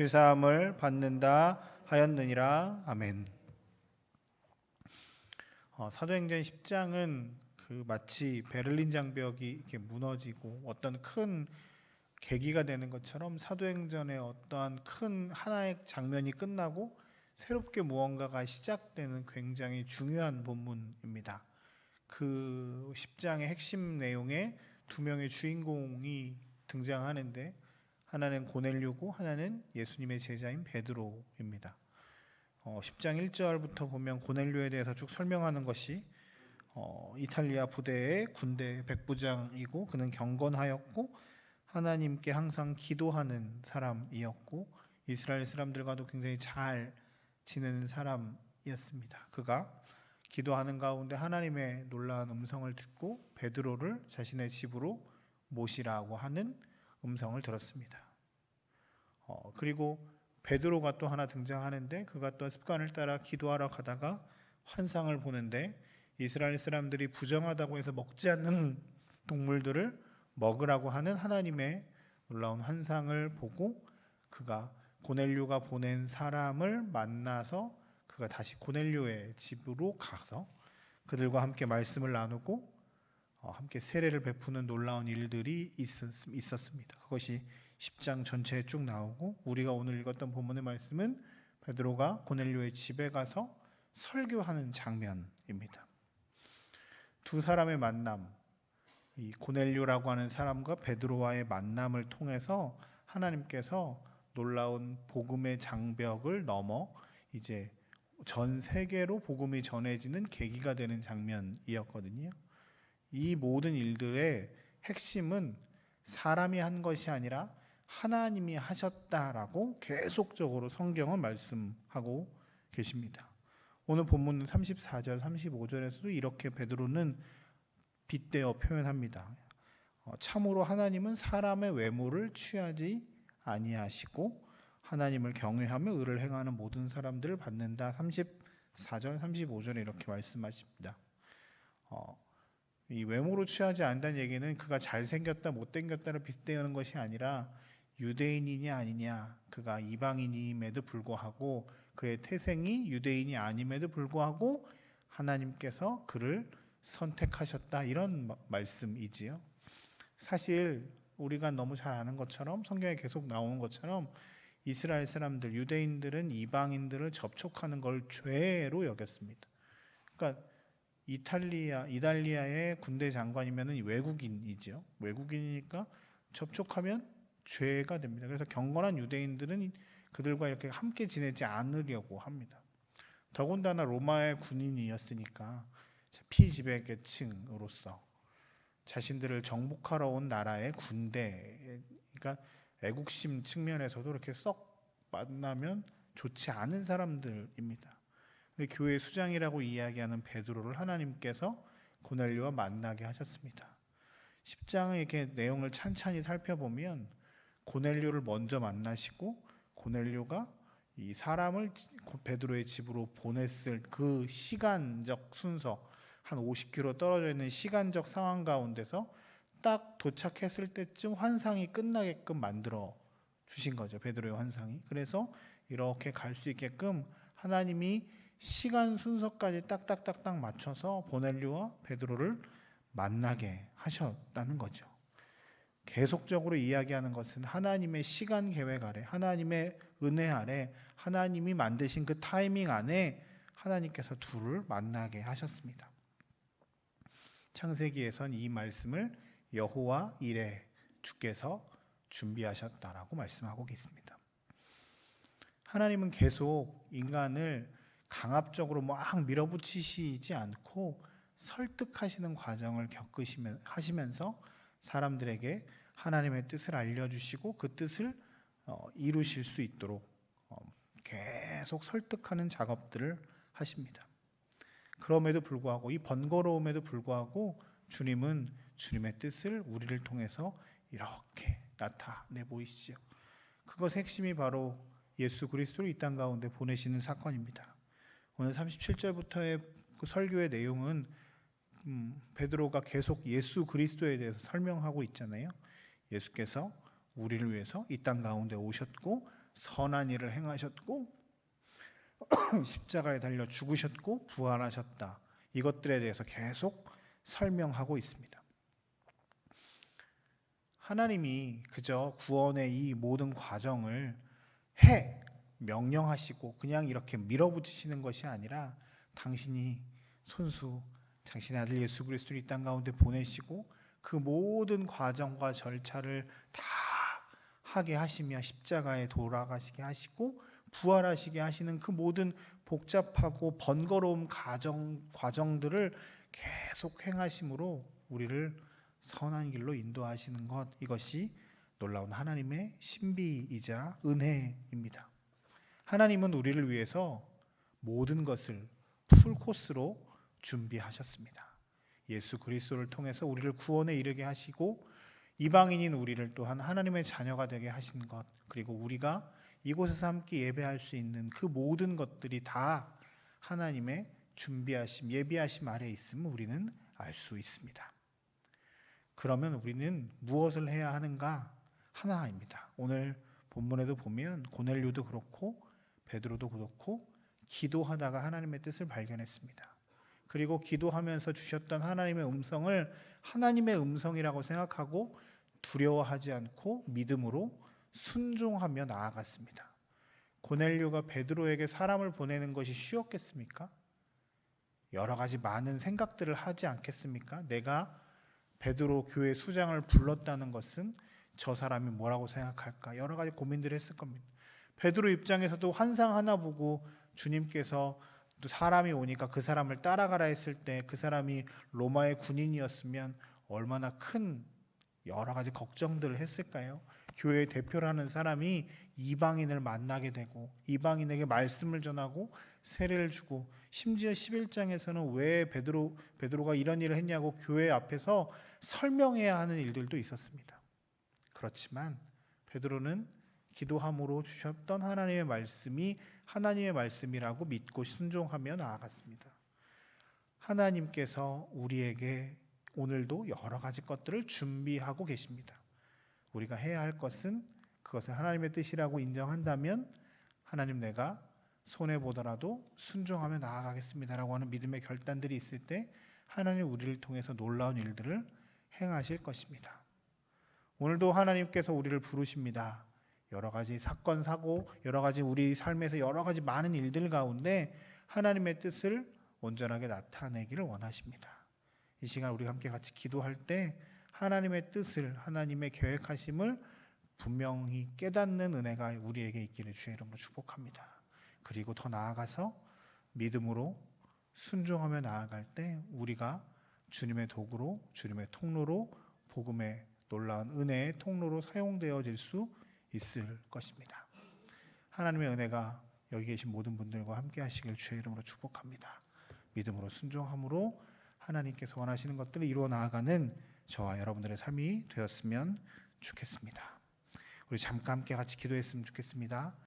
죄사함을 받는다 하였느니라. 아멘. 사도행전 10장은 마치 베를린 장벽이 이렇게 무너지고 어떤 큰 계기가 되는 것처럼 사도행전의 어떠한 큰 하나의 장면이 끝나고 새롭게 무언가가 시작되는 굉장히 중요한 본문입니다. 그 10장의 핵심 내용에 두 명의 주인공이 등장하는데 하나는 고넬료고 하나는 예수님의 제자인 베드로입니다. 10장 1절부터 보면 고넬료에 대해서 쭉 설명하는 것이 이탈리아 부대의 군대 백부장이고 그는 경건하였고 하나님께 항상 기도하는 사람이었고 이스라엘 사람들과도 굉장히 잘 지내는 사람이었습니다. 그가 기도하는 가운데 하나님의 놀라운 음성을 듣고 베드로를 자신의 집으로 모시라고 하는 음성을 들었습니다. 그리고 베드로가 또 하나 등장하는데 그가 또 습관을 따라 기도하러 가다가 환상을 보는데 이스라엘 사람들이 부정하다고 해서 먹지 않는 동물들을 먹으라고 하는 하나님의 놀라운 환상을 보고 그가 고넬료가 보낸 사람을 만나서 그가 다시 고넬료의 집으로 가서 그들과 함께 말씀을 나누고 함께 세례를 베푸는 놀라운 일들이 있었습니다. 그것이 10장 전체에 쭉 나오고 우리가 오늘 읽었던 본문의 말씀은 베드로가 고넬료의 집에 가서 설교하는 장면입니다. 두 사람의 만남, 이 고넬료라고 하는 사람과 베드로와의 만남을 통해서 하나님께서 놀라운 복음의 장벽을 넘어 이제 전 세계로 복음이 전해지는 계기가 되는 장면이었거든요. 이 모든 일들의 핵심은 사람이 한 것이 아니라 하나님이 하셨다라고 계속적으로 성경은 말씀하고 계십니다. 오늘 본문 34절, 35절에서도 이렇게 베드로는 빗대어 표현합니다. 참으로 하나님은 사람의 외모를 취하지 아니하시고 하나님을 경외하며 의를 행하는 모든 사람들을 받는다. 34절, 35절에 이렇게 말씀하십니다. 이 외모로 취하지 않는다는 얘기는 그가 잘생겼다 못생겼다를 빗대는 것이 아니라 유대인이냐 아니냐, 그가 이방인임에도 불구하고 그의 태생이 유대인이 아님에도 불구하고 하나님께서 그를 선택하셨다, 이런 말씀이지요. 사실 우리가 너무 잘 아는 것처럼 성경에 계속 나오는 것처럼 이스라엘 사람들, 유대인들은 이방인들을 접촉하는 걸 죄로 여겼습니다. 그러니까 이탈리아의 군대 장관이면 외국인이죠. 외국인이니까 접촉하면 죄가 됩니다. 그래서 경건한 유대인들은 그들과 이렇게 함께 지내지 않으려고 합니다. 더군다나 로마의 군인이었으니까 피지배계층으로서 자신들을 정복하러 온 나라의 군대, 그러니까 애국심 측면에서도 이렇게 썩 만나면 좋지 않은 사람들입니다. 교회 수장이라고 이야기하는 베드로를 하나님께서 고넬료와 만나게 하셨습니다. 10장의 이렇게 내용을 찬찬히 살펴보면 고넬료를 먼저 만나시고 고넬료가 이 사람을 베드로의 집으로 보냈을 그 시간적 순서, 한 50km 떨어져 있는 시간적 상황 가운데서 딱 도착했을 때쯤 환상이 끝나게끔 만들어 주신 거죠. 베드로의 환상이. 그래서 이렇게 갈 수 있게끔 하나님이 시간 순서까지 딱딱딱딱 맞춰서 고넬료와 베드로를 만나게 하셨다는 거죠. 계속적으로 이야기하는 것은 하나님의 시간 계획 아래, 하나님의 은혜 아래, 하나님이 만드신 그 타이밍 안에 하나님께서 둘을 만나게 하셨습니다. 창세기에선 이 말씀을 여호와 이레, 주께서 준비하셨다라고 말씀하고 계십니다. 하나님은 계속 인간을 강압적으로 막 밀어붙이시지 않고 설득하시는 과정을 하시면서 사람들에게 하나님의 뜻을 알려주시고 그 뜻을 이루실 수 있도록 계속 설득하는 작업들을 하십니다. 그럼에도 불구하고, 이 번거로움에도 불구하고 주님은 주님의 뜻을 우리를 통해서 이렇게 나타내 보이시죠. 그것 핵심이 바로 예수 그리스도를 이 땅 가운데 보내시는 사건입니다. 오늘 37절부터의 그 설교의 내용은 베드로가 계속 예수 그리스도에 대해서 설명하고 있잖아요. 예수께서 우리를 위해서 이 땅 가운데 오셨고 선한 일을 행하셨고 십자가에 달려 죽으셨고 부활하셨다. 이것들에 대해서 계속 설명하고 있습니다. 하나님이 그저 구원의 이 모든 과정을 명령하시고 그냥 이렇게 밀어붙이시는 것이 아니라 당신이 손수 당신의 아들 예수 그리스도를 이 땅 가운데 보내시고 그 모든 과정과 절차를 다 하게 하시며 십자가에 돌아가시게 하시고 부활하시게 하시는 그 모든 복잡하고 번거로운 과정들을 계속 행하심으로 우리를 선한 길로 인도하시는 것, 이것이 놀라운 하나님의 신비이자 은혜입니다. 하나님은 우리를 위해서 모든 것을 풀코스로 준비하셨습니다. 예수 그리스도를 통해서 우리를 구원에 이르게 하시고 이방인인 우리를 또한 하나님의 자녀가 되게 하신 것, 그리고 우리가 이곳에서 함께 예배할 수 있는 그 모든 것들이 다 하나님의 준비하심, 예비하심 아래에 있음을 우리는 알 수 있습니다. 그러면 우리는 무엇을 해야 하는가? 하나입니다. 오늘 본문에도 보면 고넬료도 그렇고 베드로도 그렇고 기도하다가 하나님의 뜻을 발견했습니다. 그리고 기도하면서 주셨던 하나님의 음성을 하나님의 음성이라고 생각하고 두려워하지 않고 믿음으로 순종하며 나아갔습니다. 고넬료가 베드로에게 사람을 보내는 것이 쉬웠겠습니까? 여러 가지 많은 생각들을 하지 않겠습니까? 내가 베드로 교회 수장을 불렀다는 것은 저 사람이 뭐라고 생각할까? 여러 가지 고민들을 했을 겁니다. 베드로 입장에서도 환상 하나 보고 주님께서 또 사람이 오니까 그 사람을 따라가라 했을 때 그 사람이 로마의 군인이었으면 얼마나 큰 여러 가지 걱정들을 했을까요? 교회의 대표라는 사람이 이방인을 만나게 되고 이방인에게 말씀을 전하고 세례를 주고 심지어 11장에서는 왜 베드로가 이런 일을 했냐고 교회 앞에서 설명해야 하는 일들도 있었습니다. 그렇지만 베드로는 기도함으로 주셨던 하나님의 말씀이 하나님의 말씀이라고 믿고 순종하며 나아갔습니다. 하나님께서 우리에게 오늘도 여러 가지 것들을 준비하고 계십니다. 우리가 해야 할 것은 그것을 하나님의 뜻이라고 인정한다면 하나님 내가 손해보더라도 순종하며 나아가겠습니다라고 하는 믿음의 결단들이 있을 때 하나님 우리를 통해서 놀라운 일들을 행하실 것입니다. 오늘도 하나님께서 우리를 부르십니다. 여러 가지 사건, 사고, 여러 가지 우리 삶에서 여러 가지 많은 일들 가운데 하나님의 뜻을 온전하게 나타내기를 원하십니다. 이 시간 우리 함께 같이 기도할 때 하나님의 뜻을, 하나님의 계획하심을 분명히 깨닫는 은혜가 우리에게 있기를 주의 이름으로 축복합니다. 그리고 더 나아가서 믿음으로 순종하며 나아갈 때 우리가 주님의 도구로, 주님의 통로로 복음의 놀라운 은혜의 통로로 사용되어질 수 있을 것입니다. 하나님의 은혜가 여기 계신 모든 분들과 함께 하시길 주의 이름으로 축복합니다. 믿음으로 순종함으로 하나님께서 원하시는 것들을 이루어 나아가는 저와 여러분들의 삶이 되었으면 좋겠습니다. 우리 잠깐 함께 같이 기도했으면 좋겠습니다.